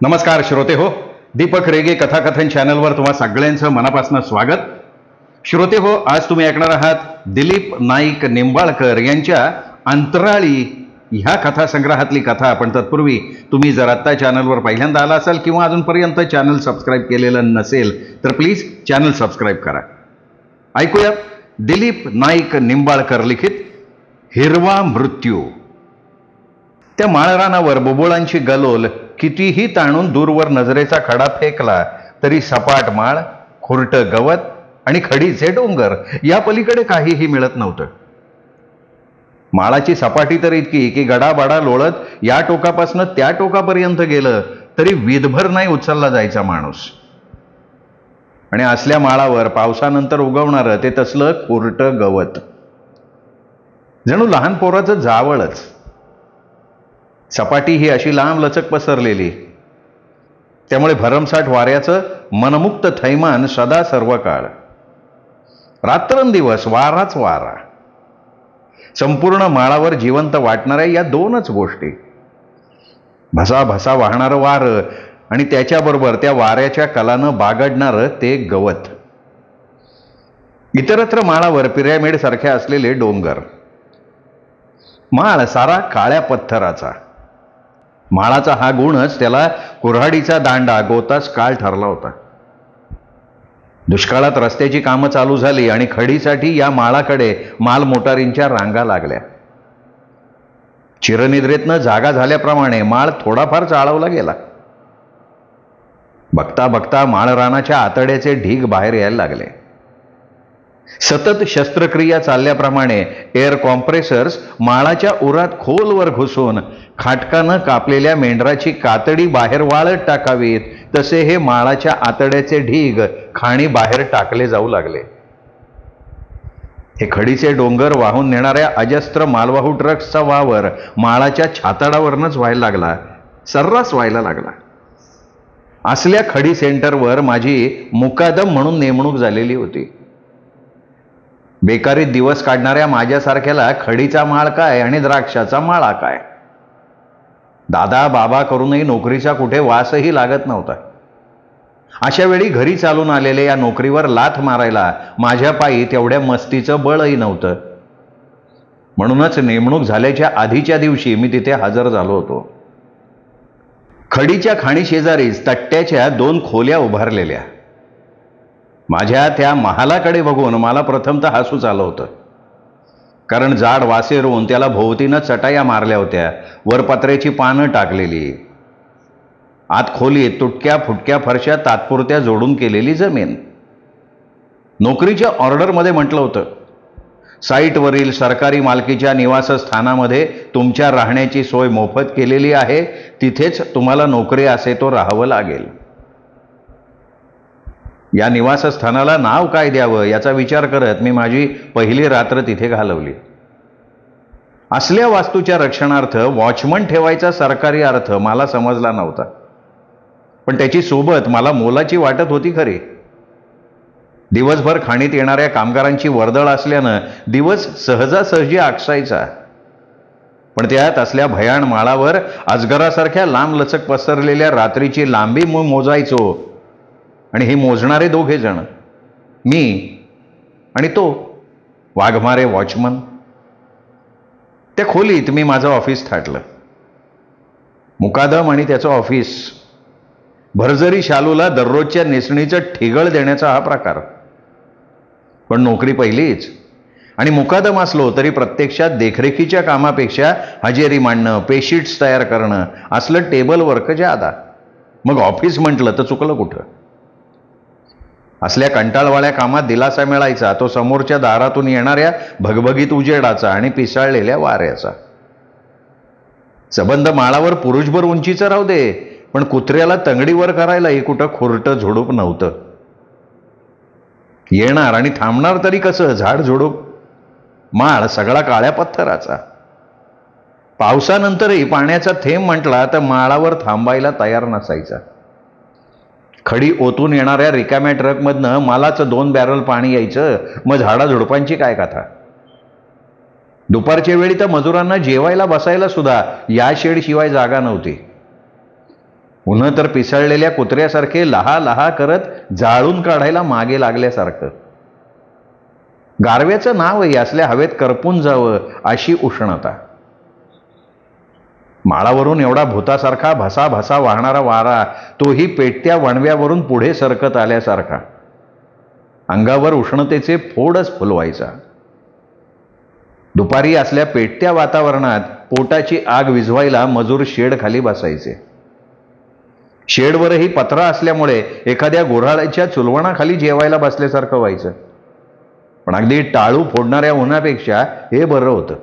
नमस्कार श्रोते हो, दीपक रेगे कथाकथन चॅनलवर तुम्हा सगळ्यांचं मनापासून स्वागत. श्रोते हो, आज तुम्ही ऐकणार आहात दिलीप नाईक निंबाळकर यांच्या अंतराळी ह्या कथासंग्रहातली कथा. पण तत्पूर्वी तुम्ही जर आत्ता चॅनलवर पहिल्यांदा आला असाल किंवा अजूनपर्यंत चॅनल सबस्क्राईब केलेलं नसेल तर प्लीज चॅनल सबस्क्राईब करा. ऐकूया दिलीप नाईक निंबाळकर लिखित हिरवा मृत्यू. त्या माळरानावर बोबोळांची गलोल कितीही ताणून दूरवर नजरेचा खडा फेकला तरी सपाट माळ, खुरटं गवत आणि खडीचे डोंगर या पलीकडे काहीही मिळत नव्हतं. माळाची सपाटी तर इतकी की गडाबाडा लोळत या टोकापासून त्या टोकापर्यंत गेलं तरी विधभर नाही उचलला जायचा माणूस. आणि असल्या माळावर पावसानंतर उगवणारं ते तसलं खुरटं गवत जणू लहान पोराचं जावळच. सपाटी ही अशी लांब लचक पसरलेली, त्यामुळे भरमसाठ वाऱ्याचं मनमुक्त थैमान सदा सर्व काळ. रात्रंदिवस वाराच वारा. संपूर्ण माळावर जिवंत वाटणाऱ्या या दोनच गोष्टी, भसा भसा वाहणारं वारं आणि त्याच्याबरोबर त्या वाऱ्याच्या कलानं बागडणारं ते गवत. इतरत्र माळावर पिरॅमिड सारख्या असलेले डोंगर. माळ सारा काळ्या पत्थराचा. माळाचा हा गुणच त्याला कुऱ्हाडीचा दांडा गोतास काळ ठरला होता. दुष्काळात रस्त्याची कामं चालू झाली आणि खडीसाठी या माळाकडे माल मोटारींच्या रांगा लागल्या. चिरनिद्रेतनं जागा झाल्याप्रमाणे माळ थोडाफार चाळवला गेला. बघता बघता माळरानाच्या आतड्याचे ढीग बाहेर यायला लागले. सतत शस्त्रक्रिया चालल्याप्रमाणे एअर कॉम्प्रेसर्स माळाच्या उरात खोलवर घुसून खाटकानं कापलेल्या मेंढराची कातडी बाहेर वाळत टाकावीत तसे हे माळाच्या आतड्याचे ढीग खाणी बाहेर टाकले जाऊ लागले. हे खडीचे डोंगर वाहून नेणाऱ्या अजस्त्र मालवाहू ट्रक्सचा वावर माळाच्या छाताडावरनच व्हायला लागला, सर्रास व्हायला लागला. असल्या खडी सेंटरवर माझी मुकादम म्हणून नेमणूक झालेली होती. बेकारीत दिवस काढणाऱ्या माझ्यासारख्याला खडीचा माळ काय आणि द्राक्षाचा माळा काय. दादा बाबा करूनही नोकरीचा कुठे वासही लागत नव्हता. अशा वेळी घरी चालून आलेल्या या नोकरीवर लाथ मारायला माझ्या पायी तेवढ्या मस्तीचं बळही नव्हतं. म्हणूनच नेमणूक झाल्याच्या आधीच्या दिवशी मी तिथे हजर झालो होतो. खडीच्या खाणी शेजारीच तट्ट्याच्या 2 खोल्या उभारलेल्या. माझ्या त्या महालाकडे बघून मला प्रथमतः हसूच आलं होतं. कारण जाड वासेरून त्याला भोवतीनं चटाया मारल्या होत्या, वर पत्र्याची पानं टाकलेली. आत खोलीत तुटक्या फुटक्या फरशा तात्पुरत्या जोडून केलेली जमीन. नोकरीच्या ऑर्डरमध्ये म्हटलं होतं, साईटवरील सरकारी मालकीच्या निवासस्थानामध्ये तुमच्या राहण्याची सोय मोफत केलेली आहे, तिथेच तुम्हाला नोकरी असे तो राहावं लागेल. या निवासस्थानाला नाव काय द्यावं याचा विचार करत मी माझी पहिली रात्र तिथे घालवली. असल्या वास्तूच्या रक्षणार्थ वॉचमन ठेवायचा सरकारी अर्थ मला समजला नव्हता, पण त्याची सोबत मला मोलाची वाटत होती खरी. दिवसभर खाणीत येणाऱ्या कामगारांची वर्दळ असल्यानं दिवस सहजासहजी आकसायचा. पण त्यात असल्या भयाण माळावर अजगरासारख्या लांब लचक पसरलेल्या रात्रीची लांबी मोजायचो. आणि हे मोजणारे 2 जण, मी आणि तो वाघमारे वॉचमन. त्या खोलीत मी माझं ऑफिस थाटलं. मुकादम आणि त्याचं ऑफिस. भरजरी शालूला दररोजच्या नेसणीचं ठिगळ देण्याचा हा प्रकार. पण नोकरी पहिलीच. आणि मुकादम असलो तरी प्रत्यक्षात देखरेखीच्या कामापेक्षा हजेरी मांडणं, पेशीट्स तयार करणं असलं टेबल वर्क ज्यादा. मग ऑफिस म्हटलं तर चुकलं कुठं. असल्या कंटाळवाळ्या कामात दिलासा मिळायचा तो समोरच्या दारातून येणाऱ्या भगभगीत उजेडाचा आणि पिसाळलेल्या वाऱ्याचा. सबंध माळावर पुरुषभर उंचीचं राहू दे, पण कुत्र्याला तंगडीवर करायलाही कुठं खुरटं झुडूप नव्हतं. येणार आणि थांबणार तरी कसं झाड झुडूप. माळ सगळा काळ्या पत्थराचा. पावसानंतरही पाण्याचा थेंब म्हटला तर माळावर थांबायला तयार नसायचा. खडी ओतून येणाऱ्या रिकाम्या ट्रकमधनं मलाच 2 बॅरल पाणी यायचं, मग झाडाझुडपांची काय कथा. दुपारच्या वेळी तर मजुरांना जेवायला बसायला सुद्धा या शेडशिवाय जागा नव्हती. उन्हं तर पिसळलेल्या कुत्र्यासारखे लहा लहा करत जाळून काढायला मागे लागल्यासारखं. गारव्याचं नावही असल्या हवेत करपून जावं अशी उष्णता. माळावरून एवढा भूतासारखा भसा भसा वाहणारा वारा तोही पेटत्या वणव्यावरून पुढे सरकत आल्यासारखा. अंगावर उष्णतेचे फोडच फुलवायचा. दुपारी असल्या पेटत्या वातावरणात पोटाची आग विझवायला मजूर शेड खाली बसायचे. शेडवरही पत्रा असल्यामुळे एखाद्या गुऱ्हाळाच्या चुलवणाखाली जेवायला बसल्यासारखं व्हायचं. पण अगदी टाळू फोडणाऱ्या उन्हापेक्षा हे बरं होतं.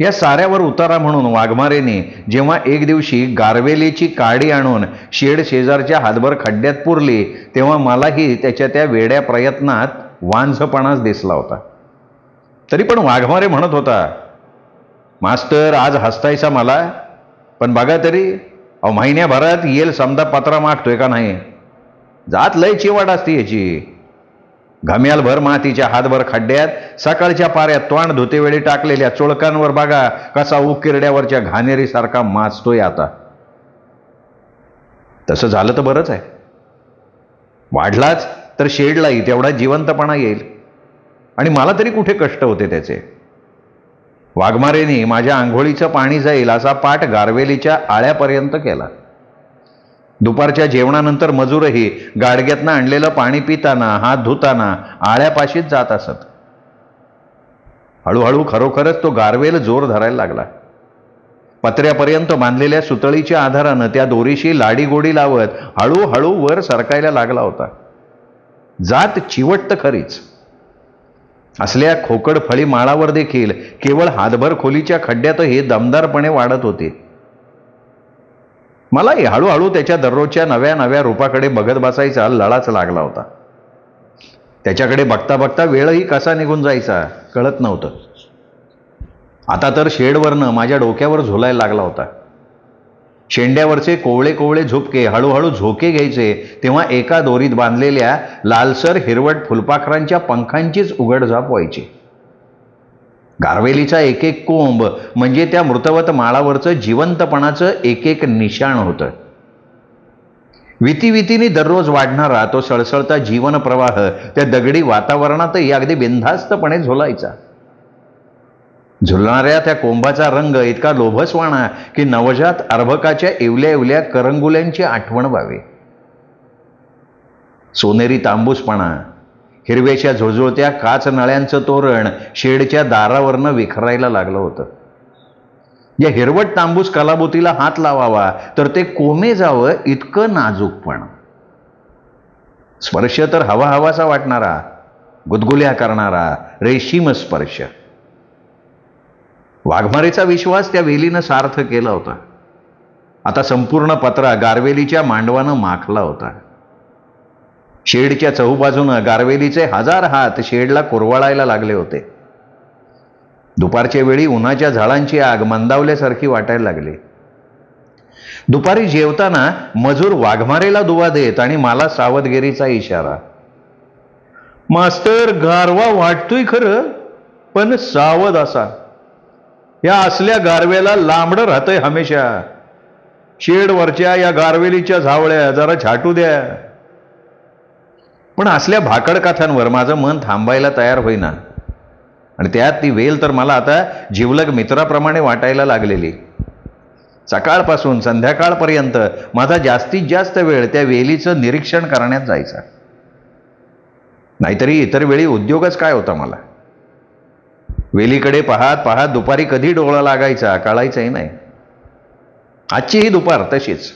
या साऱ्यावर उतारा म्हणून वाघमारेने जेव्हा एक दिवशी गारवेलीची काडी आणून शेड शेजारच्या हातभर खड्ड्यात पुरली तेव्हा मलाही त्याच्या त्या वेड्या प्रयत्नात वांझपणाच दिसला होता. तरी पण वाघमारे म्हणत होता, मास्तर आज हसतायचा मला, पण बघा तरी महिन्याभरात येईल समजा पत्रा मागतोय का नाही. जात लय चिवाट असते याची. घम्यालभर मातीच्या हातभर खड्ड्यात सकाळच्या पाऱ्यात तोंड धुतेवेळी टाकलेल्या चोळकांवर बघा कसा उकिरड्यावरच्या घाणेरीसारखा माजतोय आता. तसं झालं तर बरंच आहे. वाढलाच तर शेडलाही तेवढा जिवंतपणा येईल आणि मला तरी कुठे कष्ट होते त्याचे. वाघमारेने माझ्या आंघोळीचं पाणी जाईल असा पाठ गारवेलीच्या आळ्यापर्यंत केला. दुपारच्या जेवणानंतर मजूरही गाडग्यातनं आणलेलं पाणी पिताना हात धुताना आळ्यापाशीच जात असत. हळूहळू खरोखरच तो गारवेल जोर धरायला लागला. पत्र्यापर्यंत बांधलेल्या सुतळीच्या आधारानं त्या दोरीशी लाडीगोडी लावत हळूहळू वर सरकायला लागला होता. जात चिवट खरीच. असल्या खोकड फळी माळावर देखील केवळ हातभर खोलीच्या खड्ड्यातही दमदारपणे वाढत होते. मलाही हळूहळू त्याच्या दररोजच्या नव्या नव्या रूपाकडे बघत बसायचा लळाच लागला होता. त्याच्याकडे बघता बघता वेळही कसा निघून जायचा कळत नव्हतं. आता तर शेडवरनं माझ्या डोक्यावर झुलायला लागला होता. शेंड्यावरचे कोवळे कोवळे झुपके हळूहळू झोके घ्यायचे तेव्हा एका दोरीत बांधलेल्या लालसर हिरवट फुलपाखरांच्या पंखांचीच उघडझाप व्हायची. गारवेलीचा एक एक कोंब म्हणजे त्या मृतवत माळावरचं जिवंतपणाचं एक एक निशाण होतं. वितीवितीने दररोज वाढणारा तो सळसळता जीवन प्रवाह त्या दगडी वातावरणातही अगदी बिनधास्तपणे झुलायचा. झुलणाऱ्या त्या कोंबाचा रंग इतका लोभसवाणा की नवजात अर्भकाच्या इवल्या इवल्या करंगुल्यांची आठवण व्हावी. सोनेरी तांबूसपणा, हिरव्याच्या झुळझुळत्या काच नळ्यांचं तोरण शेडच्या दारावरनं विखरायला लागलं होतं. या हिरवट तांबूस कलाबुतीला हात लावावा तर ते कोमे जावं इतकं नाजूकपण. स्पर्श तर हवा हवासा वाटणारा, गुदगुल्या करणारा रेशीम स्पर्श. वाघमारेचा विश्वास त्या वेलीनं सार्थ केला होता. आता संपूर्ण पत्रा गारवेलीच्या मांडवानं माखला होता. शेडच्या चहूबाजूनं गारवेलीचे हजार हात शेडला कुरवाळायला लागले होते. दुपारच्या वेळी उन्हाच्या झाडांची आग मंदावल्यासारखी वाटायला लागली. दुपारी जेवताना मजूर वाघमारेला दुवा देत आणि मला सावधगिरीचा इशारा. मास्तर गारवा वाटतोय खरं, पण सावध असा. या असल्या गारव्याला लांबडं राहतंय हमेशा. शेडवरच्या या गारवेलीच्या झावळ्या जरा छाटू द्या. पण असल्या भाकड कथांवर माझं मन थांबायला तयार होईना आणि त्यात ती वेल तर मला आता जिवलग मित्राप्रमाणे वाटायला लागलेली. सकाळपासून संध्याकाळपर्यंत माझा जास्तीत जास्त वेळ त्या वेलीचं निरीक्षण करण्यात जायचा. नाहीतरी इतर वेळी उद्योगच काय होता मला. वेलीकडे पाहत पाहत दुपारी कधी डोळा लागायचा कळायचंही नाही. आजची ही दुपार तशीच.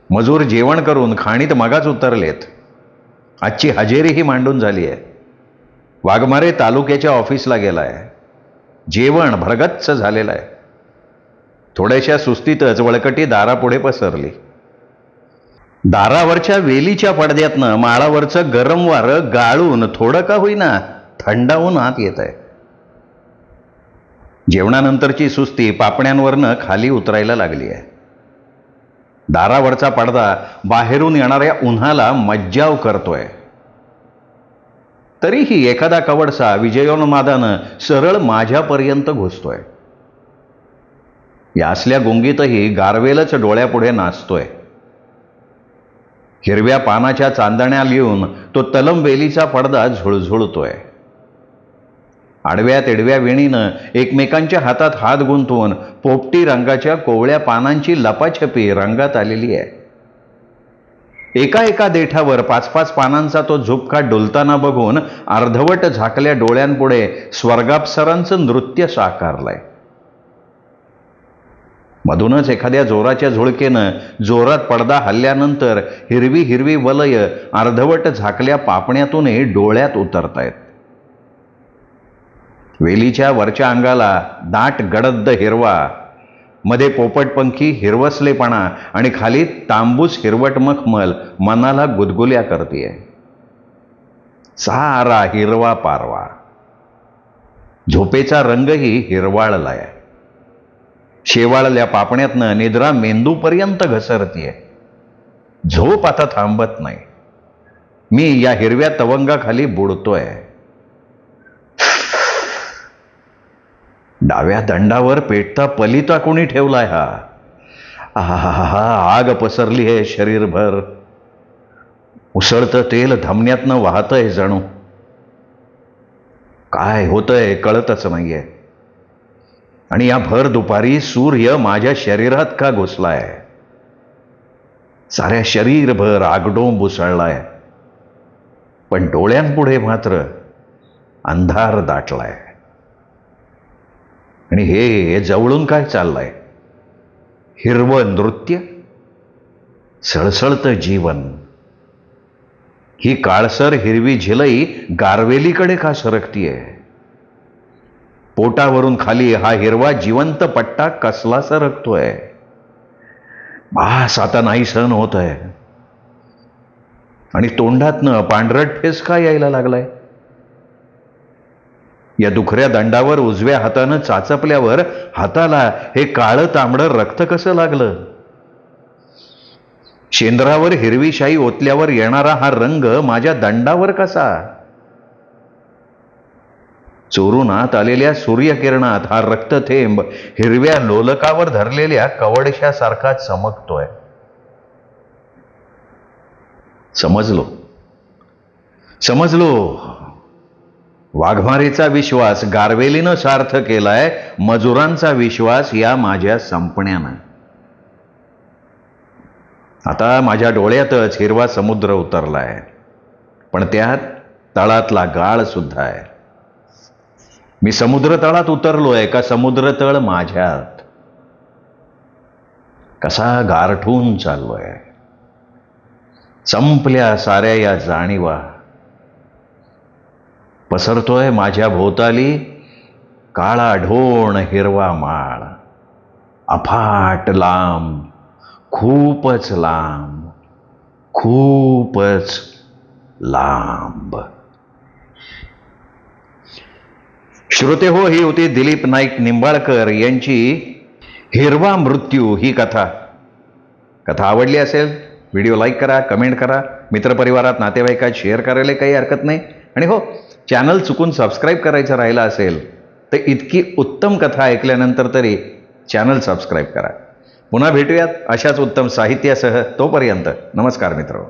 मजूर जेवण करून खाणीत मगाच उतरलेत. आजची हजेरीही मांडून झाली आहे. वाघमारे तालुक्याच्या ऑफिसला गेलाय. जेवण भरगच्च झालेलं आहे. थोड्याशा सुस्तीतच वळकटी दारापुढे पसरली. दारावरच्या वेलीच्या पडद्यातनं माळावरचं गरम वारं गाळून थोडं का होईना थंडावून आत येत आहे. जेवणानंतरची सुस्ती पापण्यांवरनं खाली उतरायला लागली आहे. दारावरचा पडदा बाहेरून येणाऱ्या उन्हाला मज्जाव करतोय. तरीही एखादा कवडसा विजयोन्मादानं सरळ माझ्यापर्यंत घुसतोय. या असल्या गुंगीतही गारवेलच डोळ्यापुढे नाचतोय. हिरव्या पानाच्या चांदण्या लिहून तो तलम वेलीचा पडदा झुळझुळतोय. आडव्या तेडव्या वेणीनं एकमेकांच्या हातात हात गुंतवून पोपटी रंगाच्या कोवळ्या पानांची लपाछपी रंगात आलेली आहे. एका एका देठावर 5-5 पानांचा तो झुपका डुलताना बघून अर्धवट झाकल्या डोळ्यांपुढे स्वर्गाप्सरांचं नृत्य साकारलंय. मधूनच एखाद्या जोराच्या झुळकेनं जोरात पडदा हल्ल्यानंतर हिरवी हिरवी वलय अर्धवट झाकल्या पापण्यातूनही डोळ्यात उतरतायत. वेलीच्या वरच्या अंगाला दाट गडद हिरवा, मध्ये पोपटपंखी हिरवसलेपणा आणि खाली तांबूस हिरवट मखमल मनाला गुदगुल्या करतेय. सारा हिरवा पारवा. झोपेचा रंगही हिरवाळलाय. शेवाळल्या पापण्यातनं निद्रा मेंदूपर्यंत घसरतीये. झोप आता थांबत नाही. मी या हिरव्या तवंगाखाली बुडतोय. डाव्या दंडावर पेटता पलिता कोणी ठेवलाय हा? आग पसरली आहे शरीरभर. उसळतं तेल धमन्यातनं वाहतंय जणू. काय होतंय कळतच नाहीये. आणि या भर दुपारी सूर्य माझ्या शरीरात का घुसलाय? साऱ्या शरीरभर आगडोंब उसळलाय. पण डोळ्यांपुढे मात्र अंधार दाटलाय. आणि हे जवळून काय चाललंय? हिरवं नृत्य, सळसळतं जीवन. ही काळसर हिरवी झिलई गारवेलीकडे का सरकतीये? पोटावरून खाली हा हिरवा जिवंत पट्टा कसला सरकतोय? बास, आता नाही सहन होत आहे. आणि तोंडातनं पांढरट ठेचका यायला लागलाय. या दुखऱ्या दंडावर उजव्या हातानं चाचपल्यावर हाताला हे काळं तांबडं रक्त कसं लागलं? शेंद्रावर हिरवी शाई ओतल्यावर येणारा हा रंग माझ्या दंडावर कसा? चोरून आत आलेल्या सूर्यकिरणात हा रक्तथेंब हिरव्या लोलकावर धरलेल्या कवडशासारखा चमकतोय. समजलो. वाघमारेचा विश्वास गारवेलीनं सार्थ केलाय. मजुरांचा विश्वास या माझ्या संपण्यानं. आता माझ्या डोळ्यातच हिरवा समुद्र उतरलाय. पण त्यात तळातला गाळ सुद्धा आहे. मी समुद्र तळात उतरलोय का समुद्र तळ माझ्यात? कसा गारठून चाललोय. संपल्या साऱ्या या जाणीवा. पसरतोय माझ्या भोवताली काळा ढोण हिरवा माळ. अफाट लांब, खूपच लांब, खूपच लांब. श्रोते हो, ही होती दिलीप नाईक निंबाळकर यांची हिरवा मृत्यू ही कथा. आवडली असेल व्हिडिओ लाईक करा, कमेंट करा, मित्रपरिवारात नातेवाईकात शेअर करायला काही हरकत नाही. आणि हो, चॅनल चुकून सबस्क्राईब करायचं राहिलं असेल तर इतकी उत्तम कथा ऐकल्यानंतर तरी चॅनल सबस्क्राईब करा. पुन्हा भेटूयात अशाच उत्तम साहित्यासह. तोपर्यंत नमस्कार मित्र.